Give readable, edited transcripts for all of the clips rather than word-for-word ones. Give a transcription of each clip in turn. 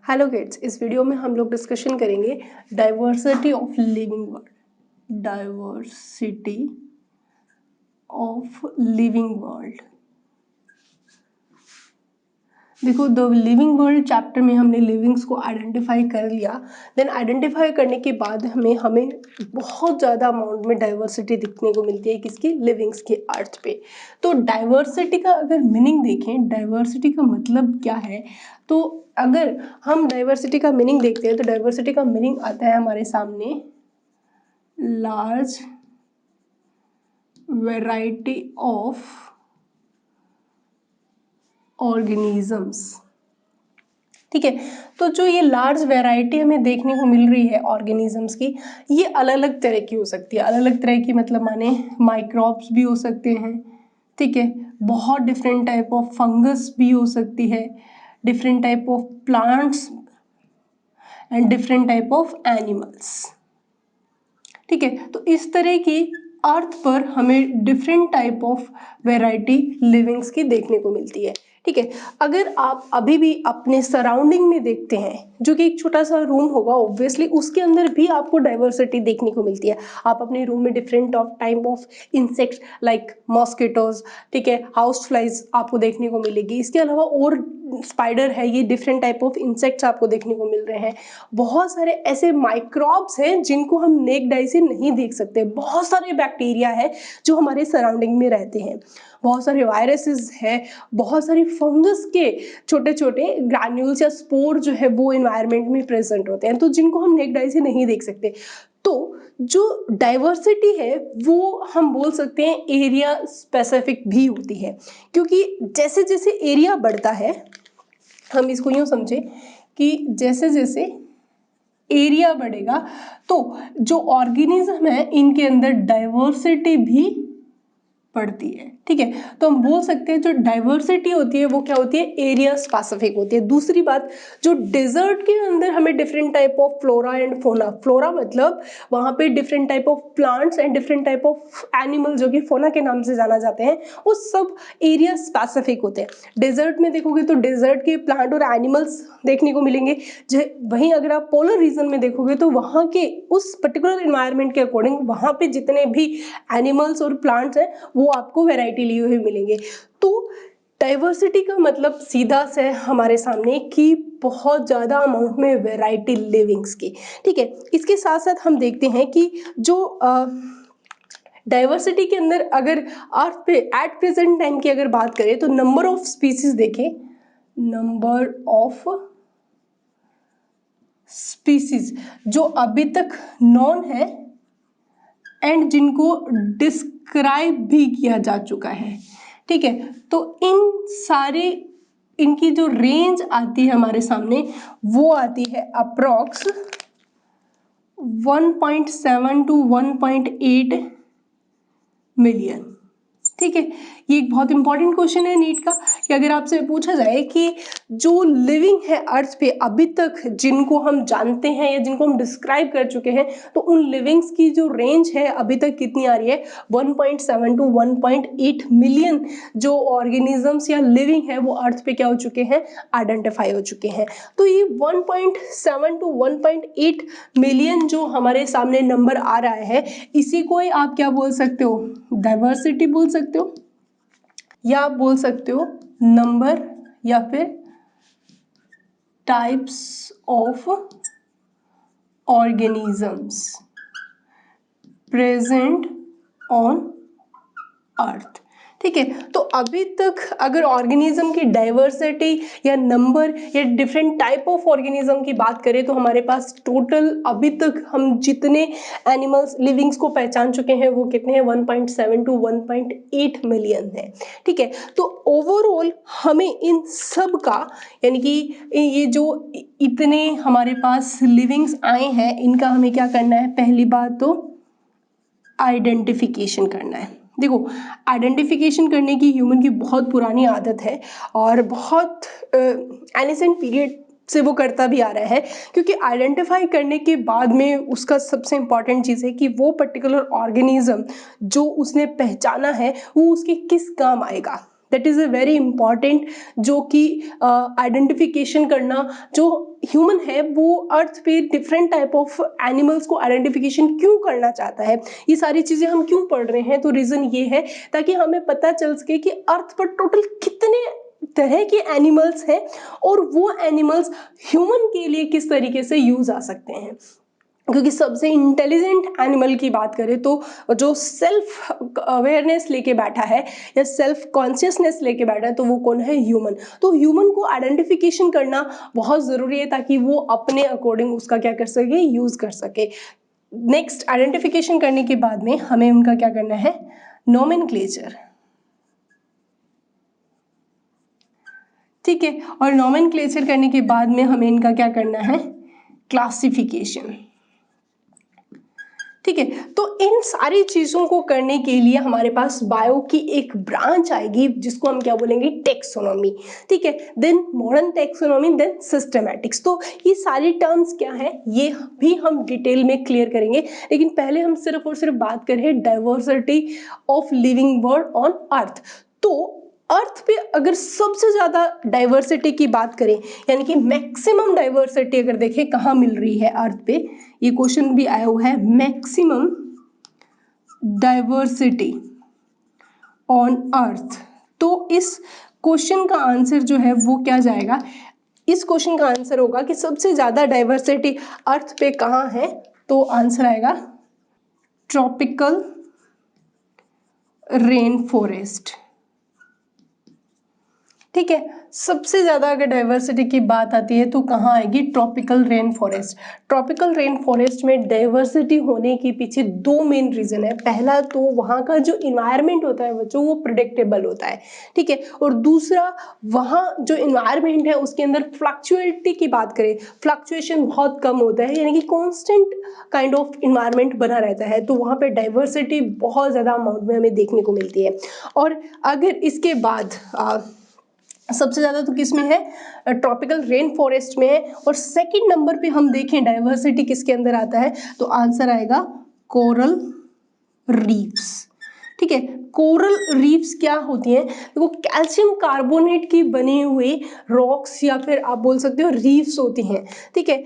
Hello kids, इस video में हम लोग डिस्कशन करेंगे diversity of living world. Diversity of living world. देखो, द लिविंग वर्ल्ड चैप्टर में हमने लिविंग्स को आइडेंटिफाई कर लिया। देन आइडेंटिफाई करने के बाद हमें बहुत ज़्यादा अमाउंट में डाइवर्सिटी दिखने को मिलती है किसकी, लिविंग्स के अर्थ पे। तो डाइवर्सिटी का अगर मीनिंग देखें, डाइवर्सिटी का मतलब क्या है, तो अगर हम डाइवर्सिटी का मीनिंग देखते हैं तो डाइवर्सिटी का मीनिंग आता है हमारे सामने लार्ज वैरायटी ऑफ ऑर्गेनिजम्स। ठीक है, तो जो ये लार्ज वैरायटी हमें देखने को मिल रही है ऑर्गेनिजम्स की, ये अलग अलग तरह की हो सकती है। अलग अलग तरह की मतलब माने माइक्रोब्स भी हो सकते हैं, ठीक है, बहुत डिफरेंट टाइप ऑफ फंगस भी हो सकती है, different type of plants and different type of animals. ठीक है, तो इस तरह की अर्थ पर हमें different type of variety livings की देखने को मिलती है। ठीक है, अगर आप अभी भी अपने सराउंडिंग में देखते हैं, जो कि एक छोटा सा रूम होगा ऑब्वियसली, उसके अंदर भी आपको डाइवर्सिटी देखने को मिलती है। आप अपने रूम में different of type of insects like mosquitoes, ठीक है, हाउस फ्लाइज आपको देखने को मिलेगी। इसके अलावा और स्पाइडर है, ये डिफरेंट टाइप ऑफ इंसेक्ट्स आपको देखने को मिल रहे हैं। बहुत सारे ऐसे माइक्रोब्स हैं जिनको हम नेक्ड आई से नहीं देख सकते। बहुत सारे बैक्टीरिया है जो हमारे सराउंडिंग में रहते हैं। बहुत सारे वायरसेस है, बहुत सारी फंगस के छोटे छोटे ग्रैन्यूल्स या स्पोर जो है वो एनवायरनमेंट में प्रेजेंट होते हैं, तो जिनको हम नेक्ड आई से नहीं देख सकते। तो जो डाइवर्सिटी है वो हम बोल सकते हैं एरिया स्पेसिफिक भी होती है, क्योंकि जैसे जैसे एरिया बढ़ता है, हम इसको यूं समझे कि जैसे जैसे एरिया बढ़ेगा तो जो ऑर्गेनिज्म है इनके अंदर डाइवर्सिटी भी पड़ती है। ठीक है, तो हम बोल सकते हैं जो डाइवर्सिटी होती है वो क्या होती है, एरिया स्पेसिफिक होती है। दूसरी बात, जो डेजर्ट के अंदर हमें different type of flora and fauna, flora मतलब वहाँ पे different type of plants and different type of animal जो कि फोना के नाम से जाना जाते हैं, वो सब एरिया स्पेसिफिक होते हैं। डेजर्ट में देखोगे तो डेजर्ट के प्लांट और एनिमल्स देखने को मिलेंगे। वहीं अगर आप पोलर रीजन में देखोगे तो वहाँ के उस पर्टिकुलर इन्वायरमेंट के अकॉर्डिंग वहाँ पे जितने भी एनिमल्स और प्लांट्स हैं वो आपको वैरायटी लिए हुए मिलेंगे। तो डाइवर्सिटी का मतलब सीधा से हमारे सामने कि बहुत ज़्यादा अमाउंट में वैरायटी लिविंग्स की। ठीक है, इसके साथ साथ हम देखते हैं कि जो डाइवर्सिटी के अंदर अगर अर्थ पे एट प्रेजेंट टाइम की अगर बात करें तो नंबर ऑफ स्पीसीज देखें, नंबर ऑफ स्पीसीज जो अभी तक नॉन है एंड जिनको डिस्क्राइब भी किया जा चुका है। ठीक है, तो इन सारे इनकी जो रेंज आती है हमारे सामने वो आती है अप्रॉक्स 1.7 to 1.8 मिलियन। ठीक है, ये एक बहुत इंपॉर्टेंट क्वेश्चन है नीट का कि अगर आपसे पूछा जाए कि जो लिविंग है अर्थ पे अभी तक जिनको हम जानते हैं या जिनको हम डिस्क्राइब कर चुके हैं, तो उन लिविंग्स की जो रेंज है अभी तक कितनी आ रही है, 1.7 to 1.8 मिलियन जो ऑर्गेनिजम्स या लिविंग है वो अर्थ पे क्या हो चुके हैं, आइडेंटिफाई हो चुके हैं। तो ये 1.7 to 1.8 मिलियन जो हमारे सामने नंबर आ रहा है, इसी को ही आप क्या बोल सकते हो, डाइवर्सिटी बोल सकते हो, या आप बोल सकते हो नंबर या फिर types of organisms present on earth. ठीक है, तो अभी तक अगर ऑर्गेनिज्म की डाइवर्सिटी या नंबर या डिफरेंट टाइप ऑफ ऑर्गेनिज्म की बात करें तो हमारे पास टोटल अभी तक हम जितने एनिमल्स लिविंग्स को पहचान चुके हैं वो कितने हैं, 1.7 to 1.8 मिलियन है। ठीक है, तो ओवरऑल हमें इन सब का यानी कि ये जो इतने हमारे पास लिविंग्स आए हैं इनका हमें क्या करना है, पहली बात तो आइडेंटिफिकेशन करना है। देखो, आइडेंटिफिकेशन करने की ह्यूमन की बहुत पुरानी आदत है और बहुत एनिसेंट पीरियड से वो करता भी आ रहा है, क्योंकि आइडेंटिफाई करने के बाद में उसका सबसे इम्पॉर्टेंट चीज़ है कि वो पर्टिकुलर ऑर्गेनिज्म जो उसने पहचाना है वो उसके किस काम आएगा। That is a very important, जो कि आइडेंटिफिकेशन करना, जो ह्यूमन है वो अर्थ पे डिफरेंट टाइप ऑफ एनिमल्स को आइडेंटिफिकेशन क्यों करना चाहता है, ये सारी चीज़ें हम क्यों पढ़ रहे हैं, तो रीज़न ये है ताकि हमें पता चल सके कि अर्थ पर टोटल कितने तरह के एनिमल्स हैं और वो एनिमल्स ह्यूमन के लिए किस तरीके से यूज आ सकते हैं। क्योंकि सबसे इंटेलिजेंट एनिमल की बात करें तो जो सेल्फ अवेयरनेस लेके बैठा है या सेल्फ कॉन्शियसनेस लेके बैठा है तो वो कौन है, ह्यूमन। तो ह्यूमन को आइडेंटिफिकेशन करना बहुत ज़रूरी है ताकि वो अपने अकॉर्डिंग उसका क्या कर सके, यूज़ कर सके। नेक्स्ट, आइडेंटिफिकेशन करने के बाद में हमें उनका क्या करना है, नोमेनक्लेचर, ठीक है। और नोमेनक्लेचर करने के बाद में हमें इनका क्या करना है, क्लासिफिकेशन, ठीक है। तो इन सारी चीज़ों को करने के लिए हमारे पास बायो की एक ब्रांच आएगी जिसको हम क्या बोलेंगे, टेक्सोनॉमी, ठीक है। Then modern taxonomy, then systematics. तो ये सारी टर्म्स क्या है ये भी हम डिटेल में क्लियर करेंगे, लेकिन पहले हम सिर्फ और सिर्फ बात करें diversity of living world on earth. तो अर्थ पे अगर सबसे ज़्यादा डाइवर्सिटी की बात करें, यानी कि मैक्सिमम डाइवर्सिटी अगर देखें कहाँ मिल रही है अर्थ पे, ये क्वेश्चन भी आया हुआ है, मैक्सिमम डाइवर्सिटी ऑन अर्थ। तो इस क्वेश्चन का आंसर जो है वो क्या जाएगा, इस क्वेश्चन का आंसर होगा कि सबसे ज़्यादा डाइवर्सिटी अर्थ पे कहाँ है, तो आंसर आएगा ट्रॉपिकल रेन फॉरेस्ट, ठीक है। सबसे ज़्यादा अगर डाइवर्सिटी की बात आती है तो कहाँ आएगी, tropical rain forest. Tropical rain forest में डाइवर्सिटी होने के पीछे दो मेन रीज़न है। पहला तो वहाँ का जो इन्वायरमेंट होता है बच्चों वो प्रिडिक्टेबल होता है, ठीक है। और दूसरा वहाँ जो इन्वायरमेंट है उसके अंदर फ्लक्चुएलिटी की बात करें, फ्लक्चुएशन बहुत कम होता है, यानी कि कॉन्स्टेंट काइंड ऑफ इन्वायरमेंट बना रहता है, तो वहाँ पे डाइवर्सिटी बहुत ज़्यादा अमाउंट में हमें देखने को मिलती है। और अगर इसके बाद सबसे ज़्यादा तो किस में है, ट्रॉपिकल रेन फॉरेस्ट में है। और सेकंड नंबर पे हम देखें डाइवर्सिटी किसके अंदर आता है, तो आंसर आएगा कोरल रीफ्स, ठीक है। कोरल रीफ्स क्या होती हैं, वो कैल्शियम कार्बोनेट की बने हुए रॉक्स या फिर आप बोल सकते हो रीफ्स होती हैं, ठीक है।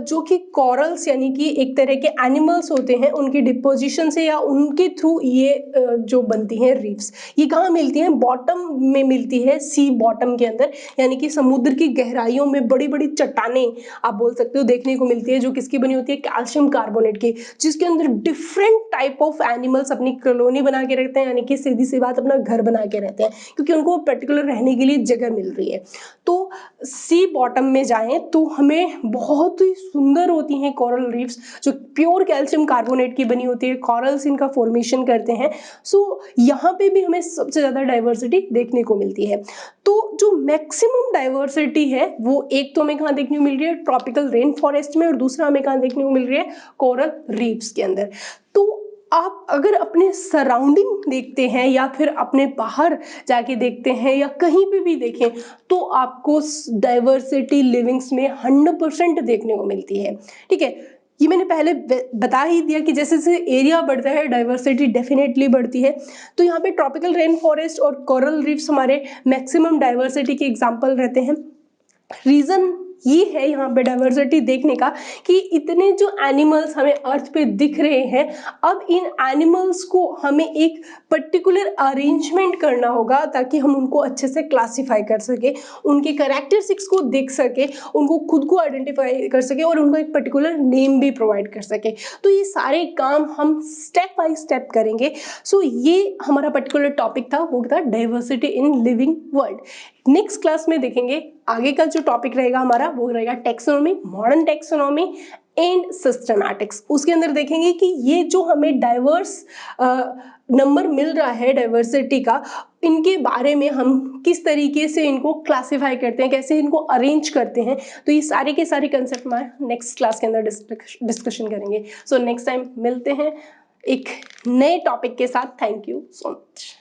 जो कि कॉरल्स यानी कि एक तरह के एनिमल्स होते हैं, उनकी डिपोजिशन से या उनके थ्रू ये जो बनती हैं रीफ्स, ये कहाँ मिलती हैं, बॉटम में मिलती है, सी बॉटम के अंदर, यानी कि समुद्र की गहराइयों में बड़ी बड़ी चट्टानें आप बोल सकते हो देखने को मिलती है, जो किसकी बनी होती है, कैल्शियम कार्बोनेट की, जिसके अंदर डिफरेंट टाइप ऑफ एनिमल्स अपनी कॉलोनी बना के रखते हैं, यानी कि सीधी सी बात अपना घर बना के रहते हैं, क्योंकि उनको पर्टिकुलर रहने के लिए जगह मिल रही है। तो सी बॉटम में जाएं तो हमें बहुत ही सुंदर होती हैं कोरल रीफ्स, जो प्योर कैल्शियम कार्बोनेट की बनी होती है, कॉरल्स इनका फॉर्मेशन करते हैं। सो यहाँ पे भी हमें सबसे ज़्यादा डाइवर्सिटी देखने को मिलती है। तो जो मैक्सिमम डाइवर्सिटी है वो एक तो हमें कहाँ देखने को मिल रही है, ट्रॉपिकल रेन फॉरेस्ट में, और दूसरा हमें कहाँ देखने को मिल रही है, कोरल रीफ्स के अंदर। तो आप अगर अपने सराउंडिंग देखते हैं या फिर अपने बाहर जाके देखते हैं या कहीं पे भी देखें तो आपको डाइवर्सिटी लिविंग्स में 100% देखने को मिलती है, ठीक है। ये मैंने पहले बता ही दिया कि जैसे जैसे एरिया बढ़ता है डाइवर्सिटी डेफिनेटली बढ़ती है। तो यहाँ पे ट्रॉपिकल रेन फॉरेस्ट और कोरल रीफ्स हमारे मैक्सिमम डाइवर्सिटी के एग्जाम्पल रहते हैं। रीज़न ये है यहाँ पे डाइवर्सिटी देखने का कि इतने जो एनिमल्स हमें अर्थ पे दिख रहे हैं, अब इन एनिमल्स को हमें एक पर्टिकुलर अरेंजमेंट करना होगा ताकि हम उनको अच्छे से क्लासीफाई कर सके, उनके कैरेक्टरिस्टिक्स को देख सके, उनको खुद को आइडेंटिफाई कर सके और उनको एक पर्टिकुलर नेम भी प्रोवाइड कर सके। तो ये सारे काम हम स्टेप बाय स्टेप करेंगे। सो ये हमारा पर्टिकुलर टॉपिक था, वो था diversity in living world. Next class में देखेंगे आगे का जो टॉपिक रहेगा हमारा, वो रहेगा taxonomy, modern taxonomy and systematics. उसके अंदर देखेंगे कि ये जो हमें डाइवर्स नंबर मिल रहा है डाइवर्सिटी का, इनके बारे में हम किस तरीके से इनको क्लासिफाई करते हैं, कैसे इनको अरेंज करते हैं। तो ये सारे के सारे कंसेप्ट हमारे नेक्स्ट क्लास के अंदर डिस्कशन करेंगे। सो नेक्स्ट टाइम मिलते हैं एक नए टॉपिक के साथ। Thank you so much.